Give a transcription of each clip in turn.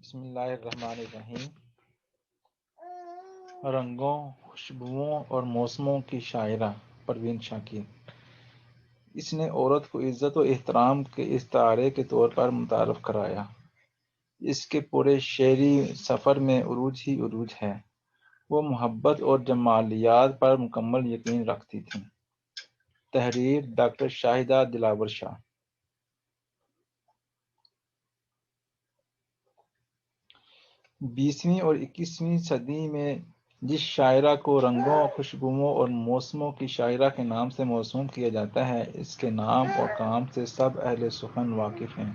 بسم اللہ الرحمن الرحیم۔ رنگوں، خوشبوؤں اور موسموں کی شاعرہ پروین شاکر۔ اس نے عورت کو عزت و احترام کے استعارے کے طور پر متعارف کرایا۔ اس کے پورے شعری سفر میں عروج ہی عروج ہے۔ وہ محبت اور جمالیات پر مکمل یقین رکھتی تھیں۔ تحریر ڈاکٹر شاہدہ دلاور شاہ۔ 20ویں اور 21ویں صدی میں جس شاعرہ کو رنگوں، خوشبوؤں اور موسموں کی شاعرہ کے نام سے موسوم کیا جاتا ہے، اس کے نام اور کام سے سب اہل سخن واقف ہیں۔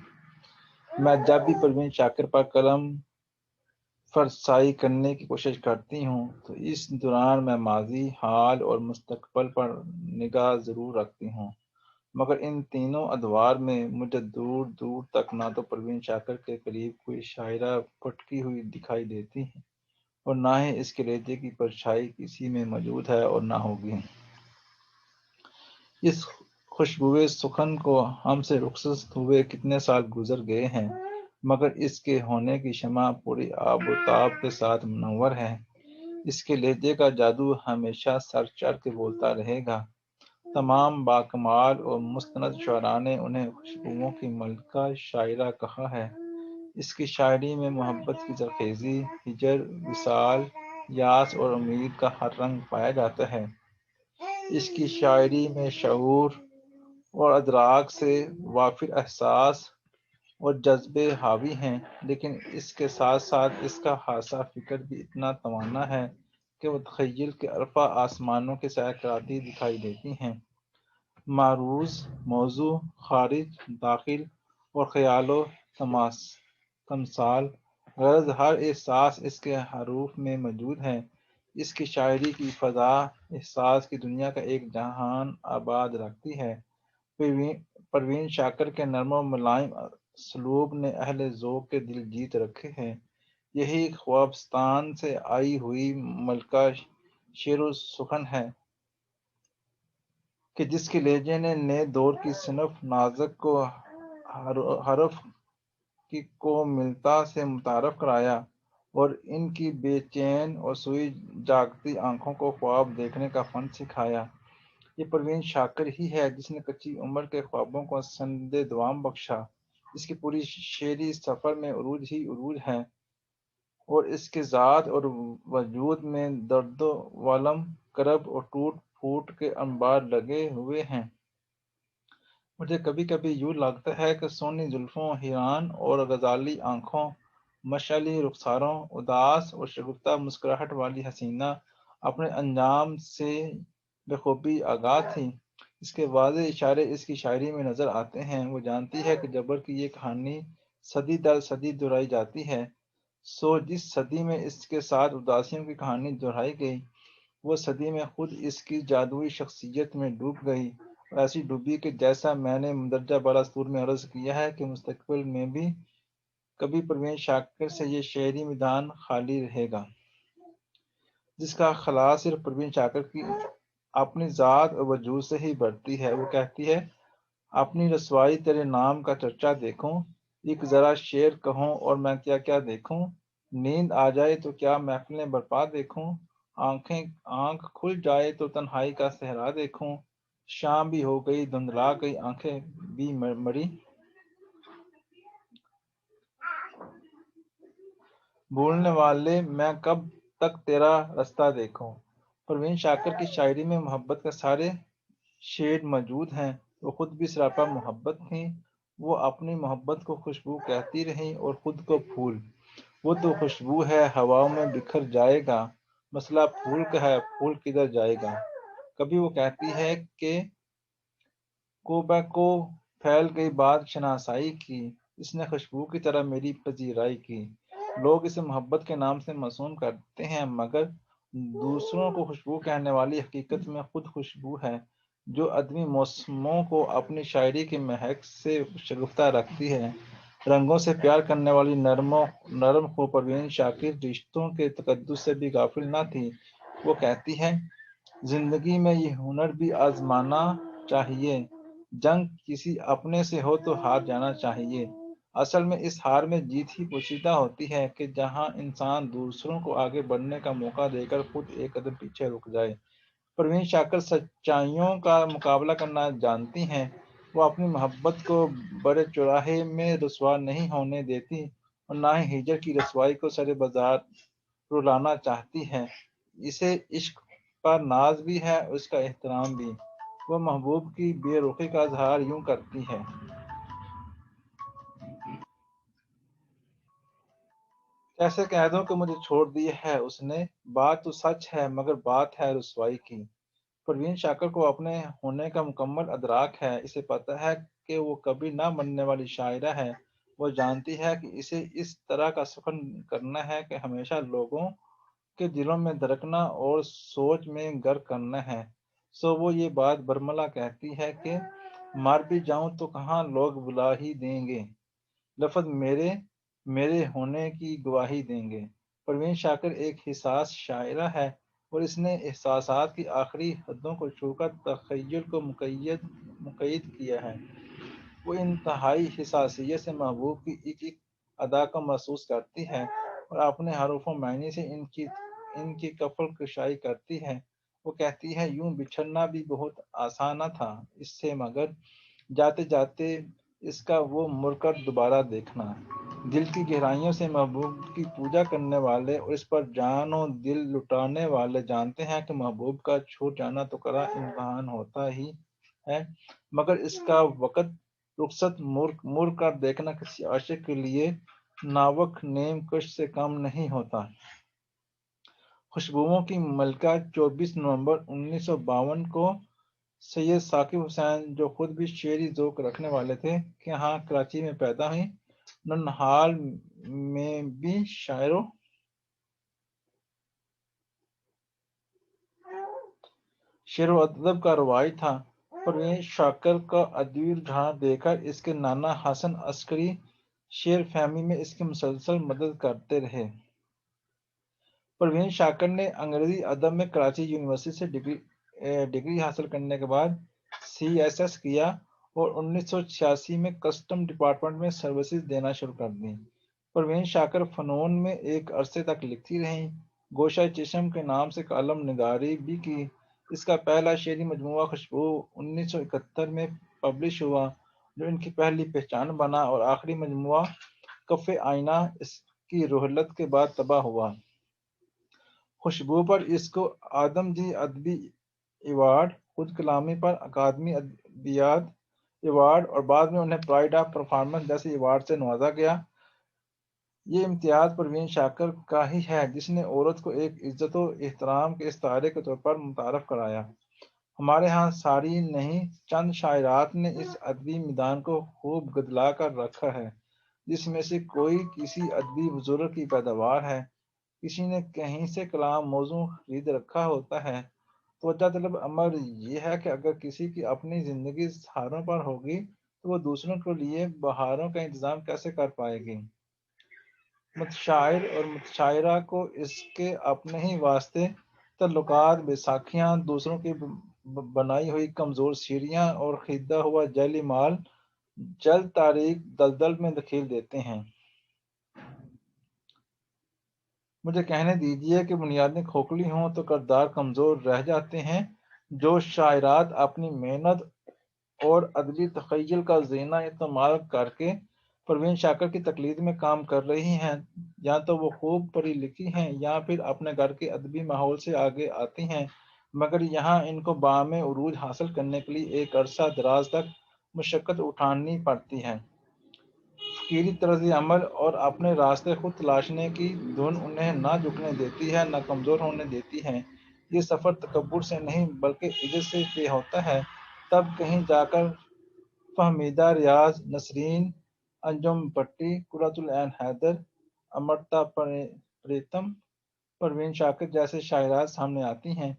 میں جب بھی پروین شاکر پر قلم فرسائی کرنے کی کوشش کرتی ہوں تو اس دوران میں ماضی، حال اور مستقبل پر نگاہ ضرور رکھتی ہوں، مگر ان تینوں ادوار میں مجھے دور دور تک نہ تو پروین شاکر کے قریب کوئی شاعرہ پھٹکی ہوئی دکھائی دیتی ہے اور نہ ہی اس کے لہجے کی پرچھائی کسی میں موجود ہے اور نہ ہوگی۔ اس خوشبوئے سخن کو ہم سے رخصت ہوئے کتنے سال گزر گئے ہیں، مگر اس کے ہونے کی شمع پوری آب و تاب کے ساتھ منور ہے۔ اس کے لہجے کا جادو ہمیشہ سر چڑھ کے بولتا رہے گا۔ تمام باکمال اور مستند شعراء نے انہیں خوشبوؤں کی ملکہ شاعرہ کہا ہے۔ اس کی شاعری میں محبت کی زرخیزی، ہجر، وصال، یاس اور امید کا ہر رنگ پایا جاتا ہے۔ اس کی شاعری میں شعور اور ادراک سے وافر احساس اور جذبے حاوی ہیں، لیکن اس کے ساتھ ساتھ اس کا حادثہ فکر بھی اتنا توانا ہے کہ وہ تخیل کے ارفع آسمانوں کے سیر کراتی دکھائی دیتی ہیں۔ معروض، موضوع، خارج، داخل اور خیال و تمثال، غرض ہر احساس اس کے حروف میں موجود ہے۔ اس کی شاعری کی فضا احساس کی دنیا کا ایک جہان آباد رکھتی ہے۔ پروین شاکر کے نرم و ملائم اسلوب نے اہل ذوق کے دل جیت رکھے ہیں۔ یہی خوابستان سے آئی ہوئی ملکہ شعر و سخن ہے کہ جس کے لہجے نے نئے دور کی صنف نازک کو حرف کو ملتا سے متعارف کرایا اور ان کی بے چین اور سوئی جاگتی آنکھوں کو خواب دیکھنے کا فن سکھایا۔ یہ پروین شاکر ہی ہے جس نے کچی عمر کے خوابوں کو سند دوام بخشا۔ اس کی پوری شعری سفر میں عروج ہی عروج ہے اور اس کے ذات اور وجود میں درد و والم، کرب اور ٹوٹ پھوٹ کے انبار لگے ہوئے ہیں۔ مجھے کبھی کبھی یوں لگتا ہے کہ سونی زلفوں، حیران اور غزالی آنکھوں، مشعلی رخساروں، اداس اور شگفتہ مسکراہٹ والی حسینہ اپنے انجام سے بخوبی آگاہ تھی۔ اس کے واضح اشارے اس کی شاعری میں نظر آتے ہیں۔ وہ جانتی ہے کہ جبر کی یہ کہانی صدی در صدی دہرائی جاتی ہے، سو جس صدی میں اس کے ساتھ اداسیوں کی کہانی دہرائی گئی، وہ صدی میں خود اس کی جادوئی شخصیت میں ڈوب گئی، اور ایسی ڈوبی کہ جیسا میں نے مندرجہ بالا سطور میں عرض کیا ہے کہ مستقبل میں بھی کبھی پروین شاکر سے یہ شعری میدان خالی رہے گا، جس کا خلا صرف پروین شاکر کی اپنی ذات اور وجود سے ہی بڑھتی ہے۔ وہ کہتی ہے، اپنی رسوائی تیرے نام کا چرچا دیکھوں، ایک ذرا شعر کہوں اور میں کیا کیا دیکھوں، نیند آ جائے تو کیا محفلیں برپا دیکھوں، آنکھ کھل جائے تو تنہائی کا صحرا دیکھوں، شام بھی ہو گئی دھندلا گئی آنکھیں بھی مڑی، بھولنے والے میں کب تک تیرا رستہ دیکھوں۔ پروین شاکر کی شاعری میں محبت کے سارے شیڈ موجود ہیں۔ وہ خود بھی سراپا محبت تھیں۔ وہ اپنی محبت کو خوشبو کہتی رہیں اور خود کو پھول۔ وہ تو خوشبو ہے، ہواؤں میں بکھر جائے گا، مسئلہ پھول کا ہے، پھول کدھر جائے گا۔ کبھی وہ کہتی ہے کہ کو بہ کو پھیل گئی بات شناسائی کی، اس نے خوشبو کی طرح میری پذیرائی کی۔ لوگ اسے محبت کے نام سے موسوم کرتے ہیں، مگر دوسروں کو خوشبو کہنے والی حقیقت میں خود خوشبو ہے، جو ادبی موسموں کو اپنی شاعری کی مہک سے شگفتہ رکھتی ہے۔ رنگوں سے پیار کرنے والی نرم خو پروین شاکر رشتوں کے تقدس سے بھی غافل نہ تھی۔ وہ کہتی ہے، زندگی میں یہ ہنر بھی آزمانا چاہیے، جنگ کسی اپنے سے ہو تو ہار جانا چاہیے، اصل میں اس ہار میں جیت ہی پوشیدہ ہوتی ہے کہ جہاں انسان دوسروں کو آگے بڑھنے کا موقع دے کر خود ایک قدم پیچھے رک جائے۔ پروین شاکر سچائیوں کا مقابلہ کرنا جانتی ہیں۔ وہ اپنی محبت کو بڑے چوراہے میں رسوا نہیں ہونے دیتی اور نہ ہی ہجر کی رسوائی کو سر بازار رلانا چاہتی ہے۔ اسے عشق پر ناز بھی ہے، اس کا احترام بھی۔ وہ محبوب کی بے رخی کا اظہار یوں کرتی ہے: کیسے کہہ دوں کہ مجھے چھوڑ دیا ہے اس نے، بات تو سچ ہے مگر بات ہے رسوائی کی۔ پروین شاکر کو اپنے ہونے کا مکمل ادراک ہے۔ اسے پتہ ہے کہ وہ کبھی نہ مرنے والی شاعرہ ہے۔ وہ جانتی ہے کہ اسے اس طرح کا سفر کرنا ہے کہ ہمیشہ لوگوں کے دلوں میں دھڑکنا اور سوچ میں غرق کرنا ہے۔ سو وہ یہ بات برملا کہتی ہے کہ مر بھی جاؤں تو کہاں لوگ بلا ہی دیں گے، لفظ میرے میرے ہونے کی گواہی دیں گے۔ پروین شاکر ایک حساس شاعرہ ہے اور اس نے احساسات کی آخری حدوں کو چھو کر تخیل کو مقید کیا ہے۔ وہ انتہائی حساسیت سے محبوب کی ایک ایک ادا کو محسوس کرتی ہے اور اپنے حروف و معنی سے ان کی کفل کشائی کرتی ہے۔ وہ کہتی ہے: یوں بچھڑنا بھی بہت آسان نہ تھا اس سے، مگر جاتے جاتے اس کا وہ مڑ کر دوبارہ دیکھنا۔ دل کی گہرائیوں سے محبوب کی پوجا کرنے والے اور اس پر جان و دل لٹانے والے جانتے ہیں کہ محبوب کا چھوٹ جانا تو کرا امتحان ہوتا ہی ہے، مگر اس کا وقت رخصت مڑ کر دیکھنا کسی عاشق کے لیے ناوک نیم کش سے کم نہیں ہوتا۔ خوشبوؤں کی ملکہ 24 نومبر 1952 کو سید ثاقب حسین، جو خود بھی شعری ذوق رکھنے والے تھے، کہ ہاں کراچی میں پیدا ہوئیں۔ ننہال میں بھی شعر و ادب کا رواج تھا۔ پروین شاکر کا ادبی رجحان دیکھ کر اس کے نانا حسن عسکری شعر فہمی میں اس کی مسلسل مدد کرتے رہے۔ پروین شاکر نے انگریزی ادب میں کراچی یونیورسٹی سے ڈگری حاصل کرنے کے بعد CSS کیا اور 1986 میں کسٹم ڈپارٹمنٹ میں سروسز دینا شروع کر دیں۔ پروین شاکر فنون میں ایک عرصے تک لکھتی رہیں۔ گوشہ چشم کے نام سے کالم نگاری بھی کی۔ اس کا پہلا شعری مجموعہ خوشبو 1971 میں پبلش ہوا، جو ان کی پہلی پہچان بنا، اور آخری مجموعہ کف آئینہ اس کی رحلت کے بعد تباہ ہوا۔ خوشبو پر اس کو آدم جی ادبی ایوارڈ، خود کلامی پر اکادمی ادبیات ایوارڈ اور بعد میں انہیں پرائڈ آف پرفارمنس جیسے ایوارڈ سے نوازا گیا۔ یہ امتیاز پروین شاکر کا ہی ہے جس نے عورت کو ایک عزت و احترام کے استعارے کے طور پر متعارف کرایا۔ ہمارے ہاں ساری نہیں چند شاعرات نے اس ادبی میدان کو خوب گدلا کر رکھا ہے، جس میں سے کوئی کسی ادبی بزرگ کی پیداوار ہے، کسی نے کہیں سے کلام موزوں خرید رکھا ہوتا ہے۔ توجہ طلب امر یہ ہے کہ اگر کسی کی اپنی زندگی سہاروں پر ہوگی تو وہ دوسروں کے لیے بہاروں کا انتظام کیسے کر پائے گی؟ متشاعر اور متشاعرہ کو اس کے اپنے ہی واسطے تعلقات، بیساکھیاں، دوسروں کی بنائی ہوئی کمزور سیڑھیاں اور خریدا ہوا جعلی مال جلد تاریخ دلدل میں دھکیل دیتے ہیں۔ مجھے کہنے دیجیے کہ بنیادیں کھوکھلی ہوں تو کردار کمزور رہ جاتے ہیں۔ جو شاعرات اپنی محنت اور ادبی تخیل کا زینہ استعمال کر کے پروین شاکر کی تقلید میں کام کر رہی ہیں، یا تو وہ خوب پڑھی لکھی ہیں یا پھر اپنے گھر کے ادبی ماحول سے آگے آتی ہیں، مگر یہاں ان کو بام عروج حاصل کرنے کے لیے ایک عرصہ دراز تک مشقت اٹھانی پڑتی ہے۔ فقیری طرز عمل اور اپنے راستے خود تلاشنے کی دھن انہیں نہ جھکنے دیتی ہے، نہ کمزور ہونے دیتی ہے۔ یہ سفر تکبر سے نہیں بلکہ عزت سے طے ہوتا ہے، تب کہیں جا کر فہمیدہ ریاض نسرین، انجم بٹی، قرۃ العین حیدر، امرتا پریتم، پروین شاکر جیسے شاعرات سامنے آتی ہیں۔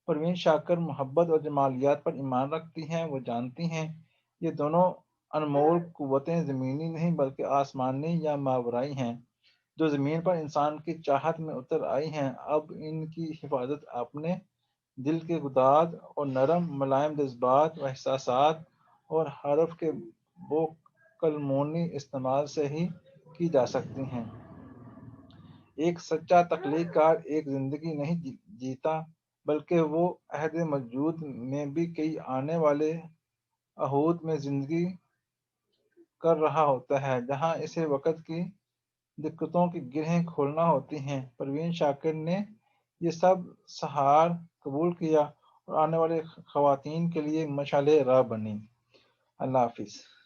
پروین شاکر محبت اور جمالیات پر ایمان رکھتی ہیں۔ وہ جانتی ہیں یہ دونوں انمول قوتیں زمینی نہیں بلکہ آسمانی یا ماورائی ہیں، جو زمین پر انسان کی چاہت میں اتر آئی ہیں۔ اب ان کی حفاظت اپنے دل کے گداز اور نرم ملائم جذبات و احساسات اور حرف کے وہ عقلمونی استعمال سے ہی کی جا سکتی ہیں۔ ایک سچا تخلیق کار ایک زندگی نہیں جیتا، بلکہ وہ عہد موجود میں بھی کئی آنے والے عہود میں زندگی کر رہا ہوتا ہے، جہاں اسے وقت کی دقتوں کی گرہیں کھولنا ہوتی ہیں۔ پروین شاکر نے یہ سب سہار قبول کیا اور آنے والے خواتین کے لیے مشعل راہ بنی۔ اللہ حافظ۔